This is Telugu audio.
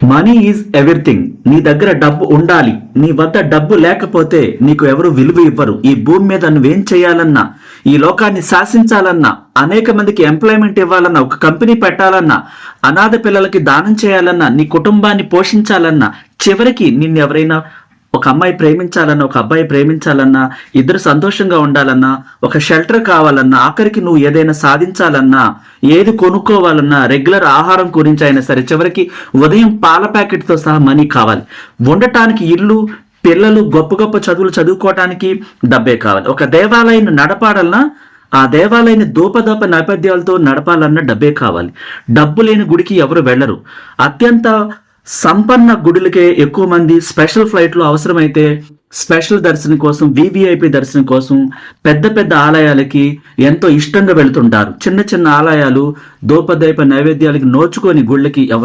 Money is everything. నీ దగ్గర డబ్బు ఉండాలి. నీ వద్ద డబ్బు లేకపోతే నీకు ఎవరు విలువ ఇవ్వరు. ఈ భూమి మీద నువ్వేం చేయాలన్నా, ఈ లోకాన్ని శాసించాలన్నా, అనేక మందికి ఎంప్లాయ్మెంట్ ఇవ్వాలన్నా, ఒక కంపెనీ పెట్టాలన్నా, అనాథ పిల్లలకి దానం చేయాలన్నా, నీ కుటుంబాన్ని పోషించాలన్నా, చివరికి నిన్ను ఎవరైనా ఒక అమ్మాయి ప్రేమించాలన్నా, ఒక అబ్బాయి ప్రేమించాలన్నా, ఇద్దరు సంతోషంగా ఉండాలన్నా, ఒక షెల్టర్ కావాలన్నా, ఆఖరికి నువ్వు ఏదైనా సాధించాలన్నా, ఏది కొనుక్కోవాలన్నా, రెగ్యులర్ ఆహారం గురించి అయినా సరే, చివరికి ఉదయం పాల ప్యాకెట్తో సహా మనీ కావాలి. ఉండటానికి ఇల్లు, పిల్లలు, గొప్ప గొప్ప చదువులు చదువుకోవటానికి డబ్బే కావాలి. ఒక దేవాలయాన్ని నడపాలన్నా, ఆ దేవాలయాన్ని ధూపదీప నేపథ్యాలతో నడపాలన్నా డబ్బే కావాలి. డబ్బు లేని గుడికి ఎవరు వెళ్ళరు. అత్యంత సంపన్న గుడులకే ఎక్కువ మంది స్పెషల్ ఫ్లైట్లు అవసరమైతే స్పెషల్ దర్శనం కోసం, వివిఐపి దర్శనం కోసం పెద్ద పెద్ద ఆలయాలకి ఎంతో ఇష్టంగా వెళ్తుంటారు. చిన్న చిన్న ఆలయాలు, ధూపదీప నైవేద్యాలకి నోచుకొని గుళ్ళకి